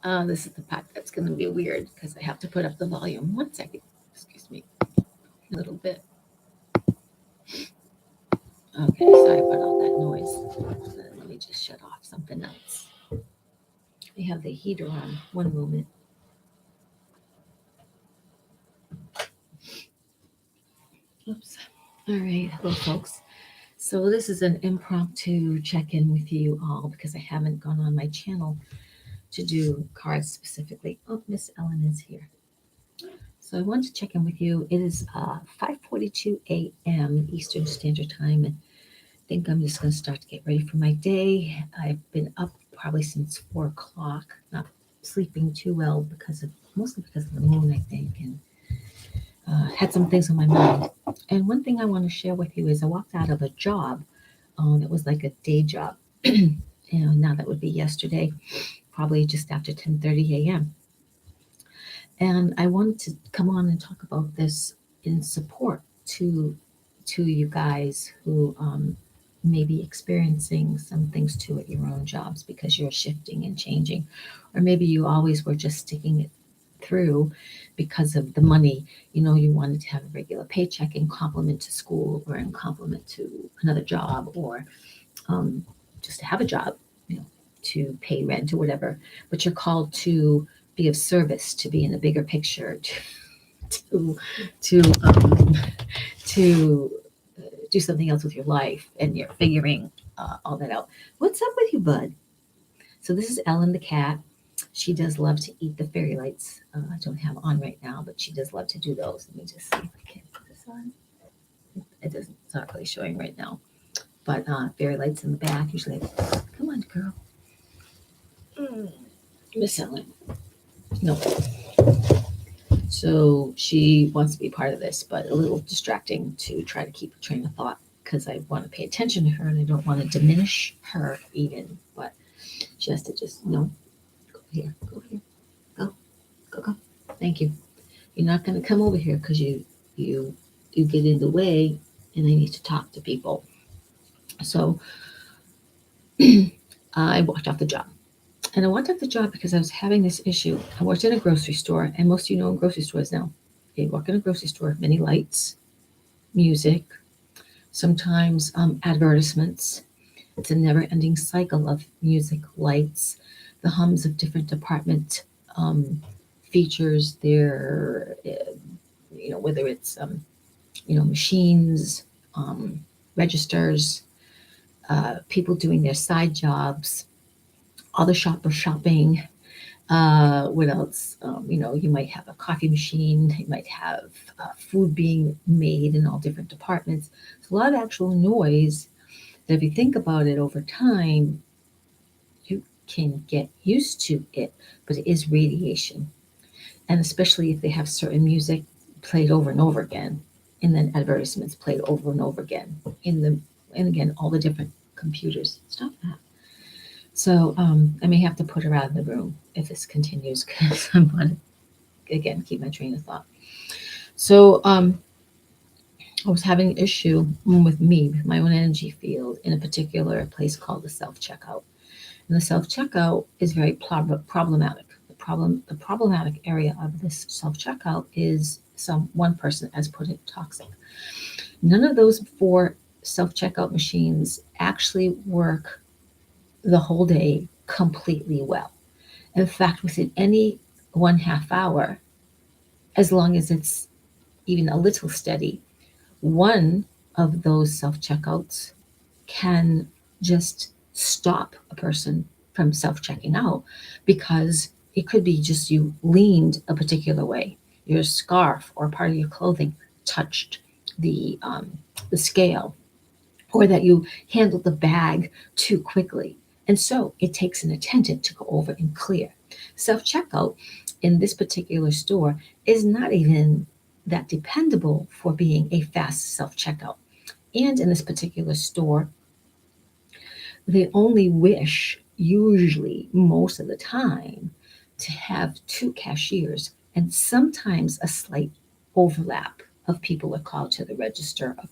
This is the part that's going to be weird because I have to put up the volume. One second. Excuse me. A little bit. Okay, sorry about all that noise. Let me just shut off something else. We have the heater on. One moment. Oops. All right. Hello, folks. So this is an impromptu check-in with you all because I haven't gone on my channel to do cards specifically. Oh, Miss Ellen is here. So I wanted to check in with you. It is 5:42 a.m. Eastern Standard Time, and I think I'm just going to start to get ready for my day. I've been up probably since 4 o'clock, not sleeping too well mostly because of the moon, I think, and had some things on my mind. And one thing I want to share with you is I walked out of a job. It was like a day job, and now that would be yesterday, probably just after 10:30 a.m. And I wanted to come on and talk about this in support to you guys who may be experiencing some things too at your own jobs because you're shifting and changing, or maybe you always were just sticking it through because of the money. You wanted to have a regular paycheck in complement to school or in complement to another job, or um, just to have a job, you know, to pay rent or whatever. But you're called to be of service, to be in a bigger picture, to to um, to do something else with your life, and you're figuring all that out. What's up with you, bud? So this is Ellen the cat. She does love to eat the fairy lights. I don't have on right now, but she does love to do those. Let me just see if I can put this on. It doesn't. It's not really showing right now. But fairy lights in the back. Usually, come on, girl. Miss Ellen. No. So she wants to be part of this, but a little distracting to try to keep a train of thought because I want to pay attention to her and I don't want to diminish her even. But she has to just, no, go here, go here, go, go, go. Thank you. You're not going to come over here because you you get in the way, and I need to talk to people. So I walked off the job. And I walked off the job because I was having this issue. I worked in a grocery store, and most of you know in grocery stores now. You walk in a grocery store, many lights, music, sometimes advertisements. It's a never ending cycle of music, lights, the hums of different department um, features, whether it's, machines, um, registers, people doing their side jobs, other shoppers shopping. What else? You might have a coffee machine. You might have food being made in all different departments. It's a lot of actual noise that if you think about it over time, you can get used to it, but it is radiation. And especially if they have certain music played over and over again, and then advertisements played over and over again and again, all the different computers. Stop that. So I may have to put her out of the room if this continues because I want to, again, keep my train of thought. So I was having an issue with me, with my own energy field in a particular place called the self checkout. And the self checkout is very problematic. The problematic area of this self checkout is one person has put it toxic. None of those four self checkout machines actually work the whole day completely well. In fact, within any 1/2 hour, as long as it's even a little steady, one of those self checkouts can just stop a person from self checking out because it could be just you leaned a particular way, your scarf or part of your clothing touched the scale, or that you handled the bag too quickly. And so it takes an attendant to go over and clear. Self checkout in this particular store is not even that dependable for being a fast self checkout. And in this particular store, they only wish, usually, most of the time, to have two cashiers and sometimes a slight overlap of people are called to the register of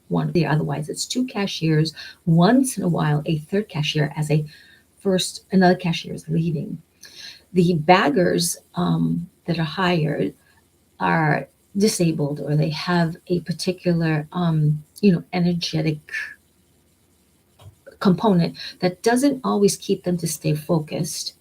one there. Otherwise, it's two cashiers, once in a while, a third cashier as a first, another cashier is leaving. The baggers that are hired are disabled, or they have a particular, energetic component that doesn't always keep them to stay focused.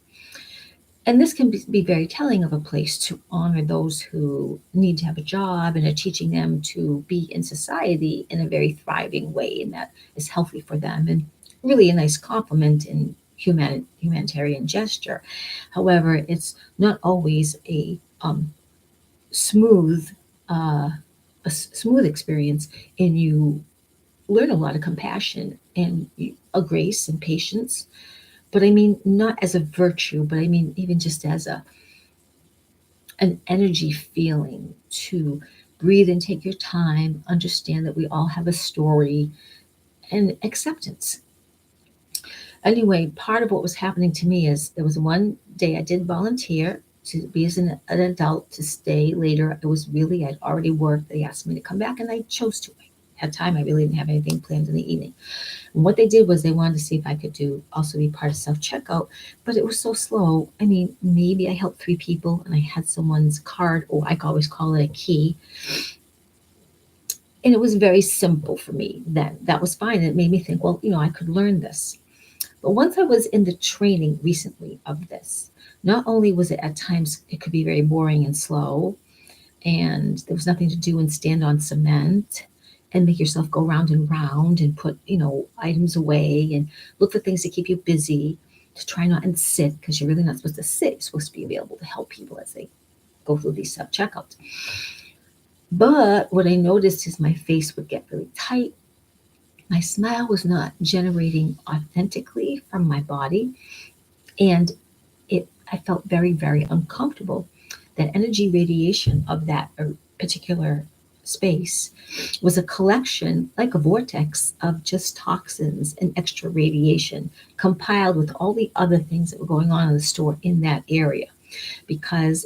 And this can be very telling of a place to honor those who need to have a job and are teaching them to be in society in a very thriving way, and that is healthy for them and really a nice compliment and humanitarian gesture. However, it's not always smooth uh, smooth experience, and you learn a lot of compassion and a grace and patience. But I mean, not as a virtue, but I mean, even just as an energy feeling to breathe and take your time, understand that we all have a story, and acceptance. Anyway, part of what was happening to me is there was one day I did volunteer to be as an adult to stay later. It was really, I'd already worked. They asked me to come back and I chose to. I had time. I really didn't have anything planned in the evening. And what they did was they wanted to see if I could do also be part of self checkout, but it was so slow. I mean, maybe I helped three people and I had someone's card, or I always call it a key. And it was very simple for me. That was fine. It made me think, well, I could learn this. But once I was in the training recently of this, not only was it at times it could be very boring and slow, and there was nothing to do and stand on cement and make yourself go round and round and put, items away and look for things to keep you busy, to try not and sit, because you're really not supposed to sit. You're supposed to be available to help people as they go through these self checkouts. But what I noticed is my face would get really tight. My smile was not generating authentically from my body, and I felt very, very uncomfortable. That energy radiation of that particular space was a collection, like a vortex, of just toxins and extra radiation compiled with all the other things that were going on in the store in that area. Because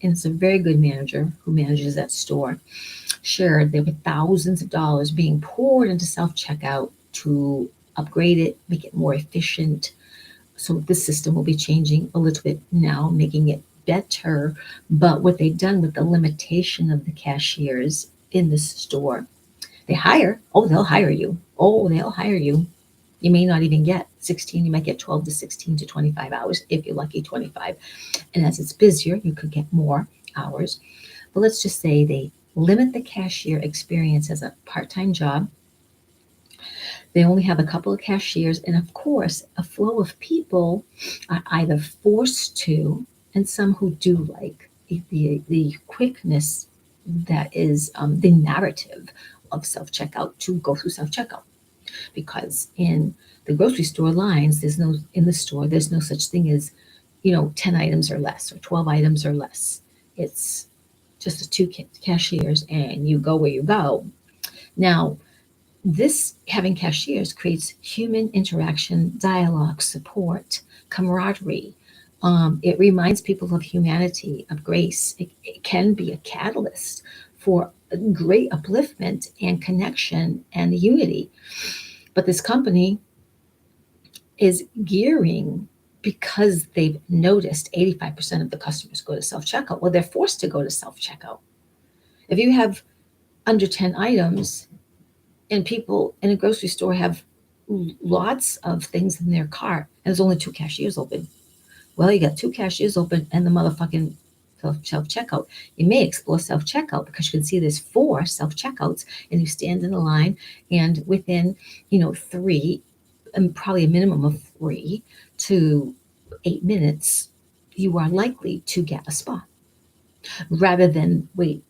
and it's a very good manager who manages that store, shared, there were thousands of dollars being poured into self checkout to upgrade it, make it more efficient. So the system will be changing a little bit now, making it better. But what they've done with the limitation of the cashiers in the store, they'll hire you. Oh, they'll hire you. You may not even get 16, you might get 12 to 16 to 25 hours if you're lucky, 25. And as it's busier, you could get more hours. But let's just say they limit the cashier experience as a part time job. They only have a couple of cashiers, and of course, a flow of people are either forced to, and some who do like the quickness that is the narrative of self checkout to go through self checkout. Because in the grocery store lines, there's no such thing as 10 items or less or 12 items or less. It's just the two cashiers, and you go where you go. Now, this having cashiers creates human interaction, dialogue, support, camaraderie. It reminds people of humanity, of grace. It can be a catalyst for great upliftment and connection and unity. But this company is gearing, because they've noticed 85% of the customers go to self checkout. Well, they're forced to go to self checkout. If you have under 10 items, and people in a grocery store have lots of things in their cart, and there's only two cashiers open. Well, you got two cashiers open and the motherfucking self checkout. You may explore self checkout because you can see there's four self checkouts, and you stand in a line, and within three, and probably a minimum of 3 to 8 minutes, you are likely to get a spot rather than wait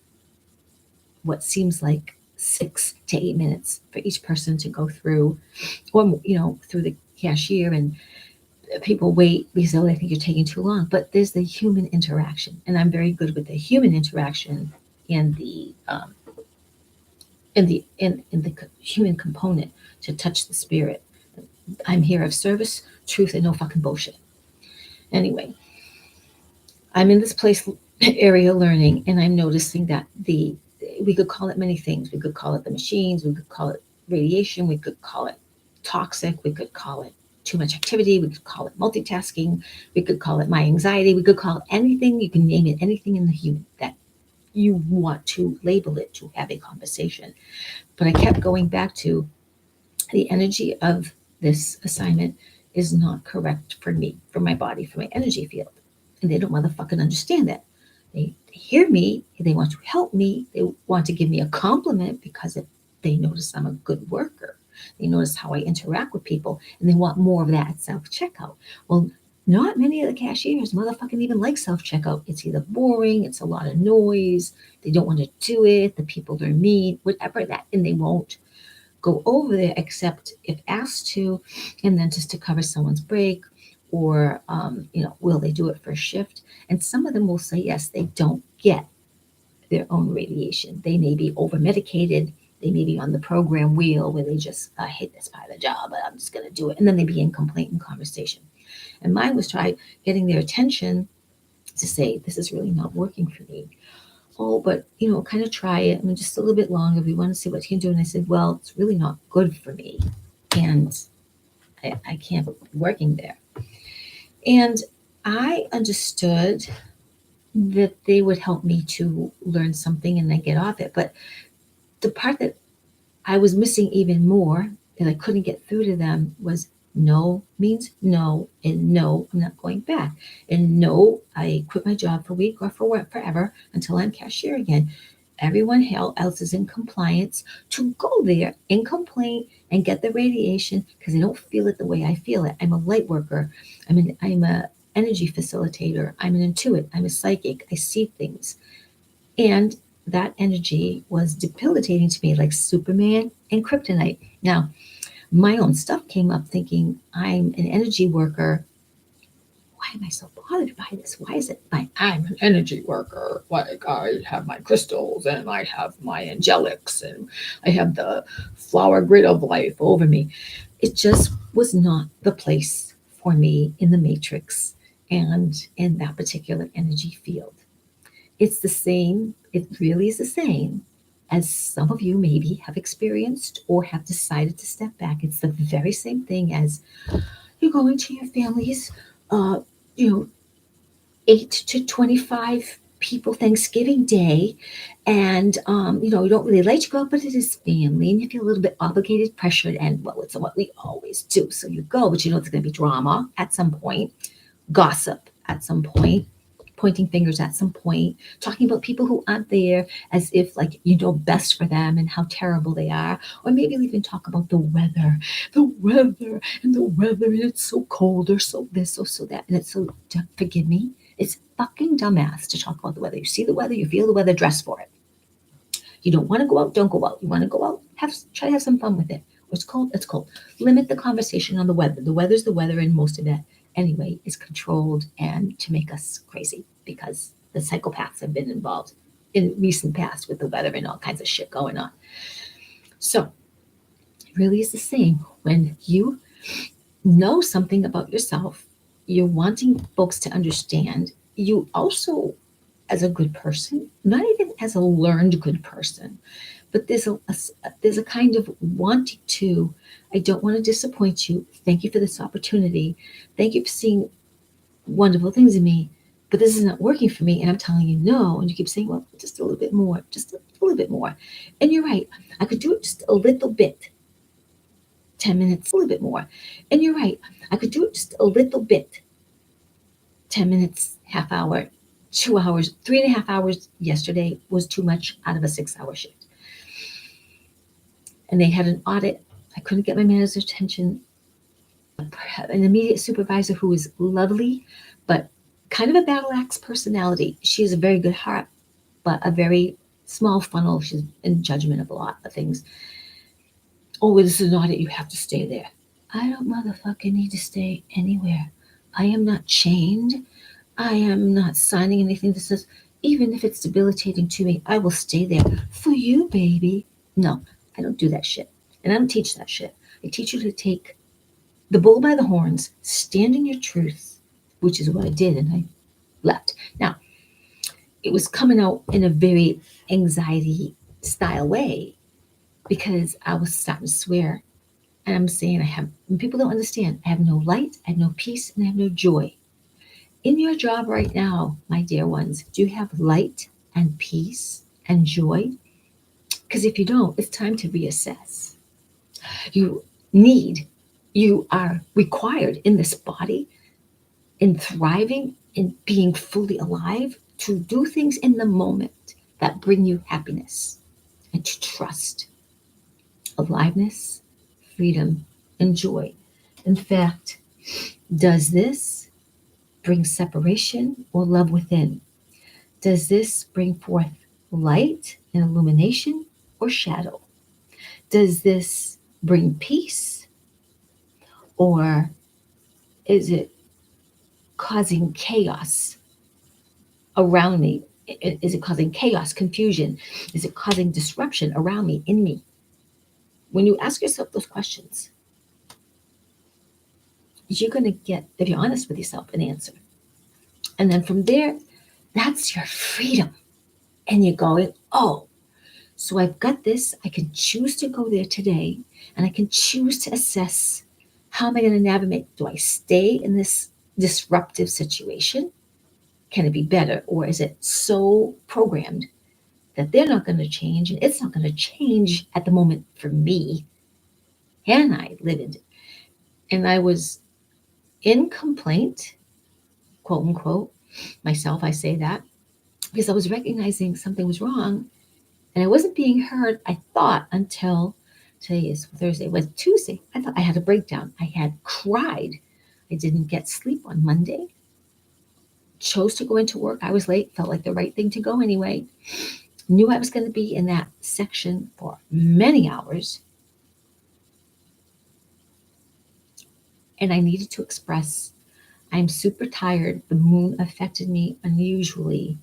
what seems like 6 to 8 minutes for each person to go through, or through the cashier, and people wait because they think you're taking too long. But there's the human interaction, and I'm very good with the human interaction and in the human component to touch the spirit. I'm here of service, truth, and no fucking bullshit. Anyway, I'm in this place area learning, and I'm noticing that we could call it many things. We could call it the machines, we could call it radiation, we could call it toxic, we could call it too much activity. We could call it multitasking. We could call it my anxiety. We could call it anything. You can name it anything in the human that you want to label it to have a conversation. But I kept going back to the energy of this assignment is not correct for me, for my body, for my energy field. And they don't motherfucking understand that. They hear me, they want to help me, they want to give me a compliment because they notice I'm a good worker. They notice how I interact with people, and they want more of that at self checkout. Well, not many of the cashiers motherfucking even like self checkout. It's either boring, it's a lot of noise, they don't want to do it, the people are mean, whatever that, and they won't go over there except if asked to, and then just to cover someone's break, or will they do it for a shift? And some of them will say yes, they don't get their own radiation. They may be over medicated. They may be on the program wheel where they just hate this part of the job, but I'm just going to do it. And then they begin complaint and conversation. And mine was try getting their attention to say, this is really not working for me. Oh, but kind of try it. I mean, just a little bit longer. We want to see what you can do. And I said, well, it's really not good for me. And I can't be working there. And I understood that they would help me to learn something and then get off it. But the part that I was missing even more that I couldn't get through to them was no means no, and no, I'm not going back. And no, I quit my job for a week or for forever until I'm cashier again. Everyone else is in compliance to go there and complain and get the radiation because I don't feel it the way I feel it. I'm a light worker. I'm a energy facilitator. I'm an intuit. I'm a psychic. I see things. And that energy was debilitating to me like Superman and kryptonite. Now, my own stuff came up thinking I'm an energy worker. Why am I so bothered by this? Why is it I'm an energy worker? Like I have my crystals and I have my angelics and I have the flower grid of life over me. It just was not the place for me in the matrix and in that particular energy field. It's the same, it really is the same as some of you maybe have experienced or have decided to step back. It's the very same thing as you go into your family's, uh, you know, 8 to 25 people Thanksgiving Day, and you don't really like to go out, but it is family, and you feel a little bit obligated, pressured, and well, it's what we always do. So you go, but you know it's going to be drama at some point, gossip at some point, pointing fingers at some point, talking about people who aren't there as if like you know best for them and how terrible they are, or maybe even talk about the weather and the weather, and it's so cold or so this or so that, and it's so forgive me, it's fucking dumbass to talk about the weather. You see the weather, you feel the weather, dress for it. You don't want to go out, don't go out. You want to go out, try to have some fun with it. It's cold, it's cold. Limit the conversation on the weather. The weather's the weather, and most of that anyway is controlled and to make us crazy because the psychopaths have been involved in recent past with the weather and all kinds of shit going on. So it really is the same when you know something about yourself, you're wanting folks to understand. You also, as a good person, not even as a learned good person, but there's a kind of wanting to. I don't want to disappoint you. Thank you for this opportunity. Thank you for seeing wonderful things in me, but this is not working for me, and I'm telling you no. And you keep saying, well, just a little bit more, just a little bit more. And you're right. I could do it just a little bit. 10 minutes, a little bit more. And you're right. I could do it just a little bit. 10 minutes, half hour, 2 hours, 3.5 hours yesterday was too much out of a 6-hour shift. And they had an audit. I couldn't get my manager's attention. An immediate supervisor who was lovely, but kind of a battle axe personality. She has a very good heart, but a very small funnel. She's in judgment of a lot of things. Oh, this is an audit. You have to stay there. I don't motherfucking need to stay anywhere. I am not chained. I am not signing anything that says, even if it's debilitating to me, I will stay there for you, baby. No, I don't do that shit. And I don't teach that shit. I teach you to take the bull by the horns, stand in your truth, which is what I did, and I left. Now, it was coming out in a very anxiety style way because I was starting to swear And I'm saying and people don't understand, I have no light, I have no peace, and I have no joy. In your job right now, my dear ones, do you have light and peace and joy? Because if you don't, it's time to reassess. You need, you are required in this body, in thriving, in being fully alive, to do things in the moment that bring you happiness and to trust aliveness, freedom, and joy. In fact, does this bring separation or love within? Does this bring forth light and illumination or shadow? Does this bring peace or is it causing chaos around me? Is it causing chaos, confusion? Is it causing disruption around me, in me? When you ask yourself those questions, you're going to get, if you're honest with yourself, an answer. And then from there, that's your freedom. And you're going, oh, so I've got this. I can choose to go there today, and I can choose to assess how am I going to navigate? Do I stay in this disruptive situation? Can it be better? Or is it so programmed that they're not going to change and it's not going to change at the moment for me? And I live in it. And I was in complaint, quote unquote, myself, I say that, because I was recognizing something was wrong and I wasn't being heard, I thought, until today is Thursday, it was Tuesday. I thought I had a breakdown. I had cried. I didn't get sleep on Monday. Chose to go into work. I was late, felt like the right thing to go anyway. Knew I was going to be in that section for many hours. And I needed to express, I'm super tired. The moon affected me unusually.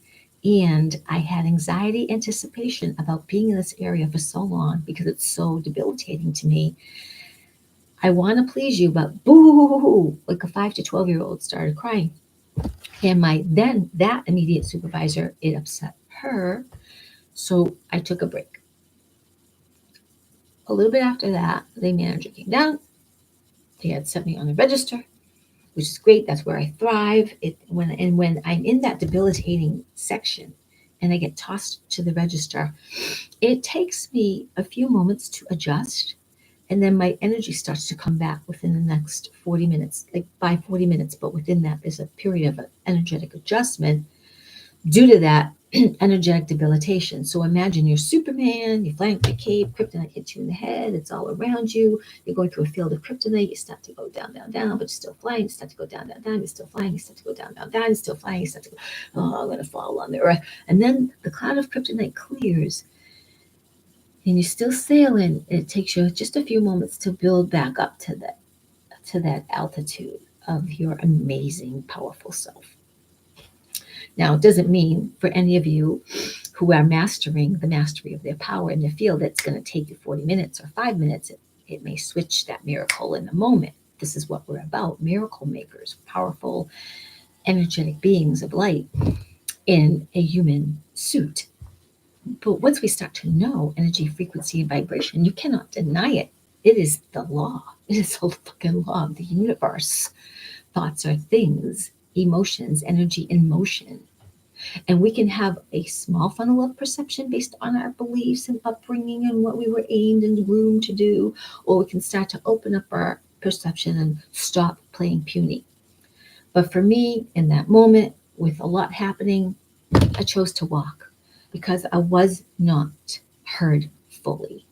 And I had anxiety anticipation about being in this area for so long because it's so debilitating to me. I want to please you, but boo, like a 5 to 12-year-old started crying. And that immediate supervisor, it upset her. So I took a break. A little bit after that, the manager came down. They had set me on the register, which is great. That's where I thrive. When I'm in that debilitating section and I get tossed to the register, it takes me a few moments to adjust. And then my energy starts to come back within the next 40 minutes, like by 40 minutes. But within that, there's a period of energetic adjustment due to that energetic debilitation. So imagine you're Superman, you're flying with a cape, kryptonite hits you in the head, it's all around you, you're going through a field of kryptonite, you start to go down, down, down, but you're still flying, you start to go down, down, down, you're still flying, you start to go down, down, down, you're still flying, you start to go, oh, I'm going to fall on the earth. And then the cloud of kryptonite clears, and you're still sailing, and it takes you just a few moments to build back up to that altitude of your amazing, powerful self. Now, it doesn't mean for any of you who are mastering the mastery of their power in their field, it's going to take you 40 minutes or 5 minutes. It may switch that miracle in a moment. This is what we're about, miracle makers, powerful, energetic beings of light in a human suit. But once we start to know energy, frequency, and vibration, you cannot deny it. It is the law. It is the fucking law of the universe. Thoughts are things, emotions, energy in motion. And we can have a small funnel of perception based on our beliefs and upbringing and what we were aimed and groomed to do, or we can start to open up our perception and stop playing puny. But for me, in that moment, with a lot happening, I chose to walk because I was not heard fully.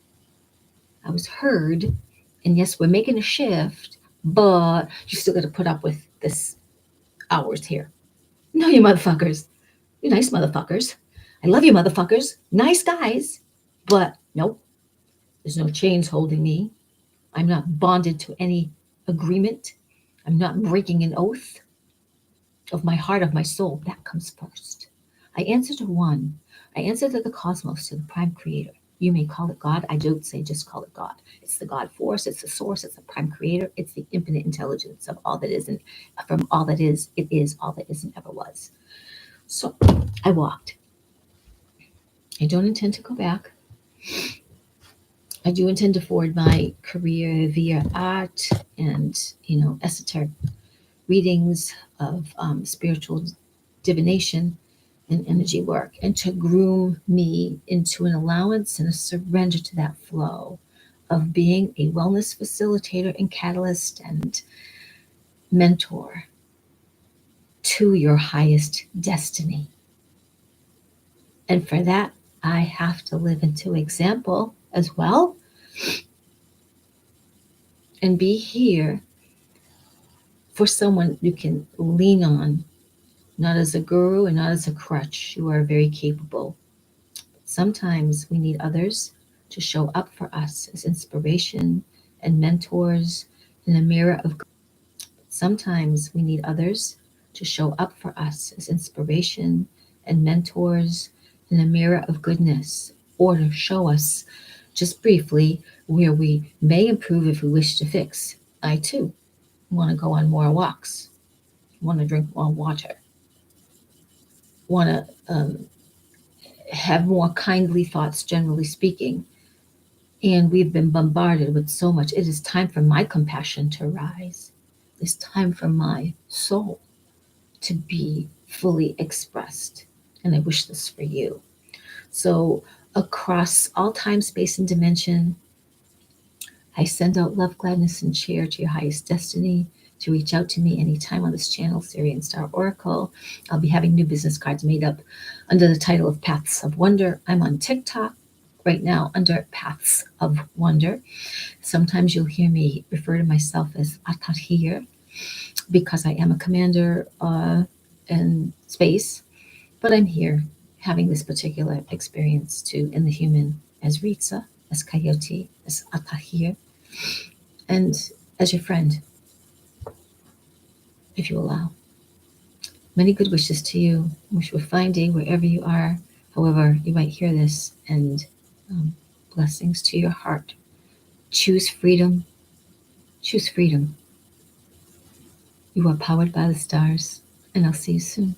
I was heard, and yes, we're making a shift, but you still got to put up with this hours here. No, you motherfuckers. You nice motherfuckers. I love you motherfuckers. Nice guys. But nope, there's no chains holding me. I'm not bonded to any agreement. I'm not breaking an oath of my heart, of my soul. That comes first. I answer to one. I answer to the cosmos, to the prime creator. You may call it God. I don't say just call it God. It's the God force. It's the source. It's the prime creator. It's the infinite intelligence of all that is, and from all that is, it is all that is and ever was. So I walked. I don't intend to go back. I do intend to forward my career via art and, esoteric readings of spiritual divination and energy work, and to groom me into an allowance and a surrender to that flow of being a wellness facilitator and catalyst and mentor to your highest destiny. And for that, I have to live into example as well and be here for someone you can lean on, not as a guru and not as a crutch. You are very capable. Sometimes we need others to show up for us as inspiration and mentors in a mirror of. Sometimes we need others to show up for us as inspiration and mentors in a mirror of goodness, or to show us just briefly where we may improve if we wish to fix. I too want to go on more walks, want to drink more water, want to have more kindly thoughts, generally speaking. And we've been bombarded with so much. It is time for my compassion to rise. It's time for my soul to be fully expressed. And I wish this for you. So, across all time, space, and dimension, I send out love, gladness, and cheer to your highest destiny. To reach out to me anytime on this channel, Syrian Star Oracle. I'll be having new business cards made up under the title of Paths of Wonder. I'm on TikTok right now under Paths of Wonder. Sometimes you'll hear me refer to myself as Atahir because I am a commander in space, but I'm here having this particular experience too in the human as Ritza, as Coyote, as Atahir, and as your friend, if you allow. Many good wishes to you. Wish you a fine day wherever you are, however you might hear this, and blessings to your heart. Choose freedom. Choose freedom. You are powered by the stars, and I'll see you soon.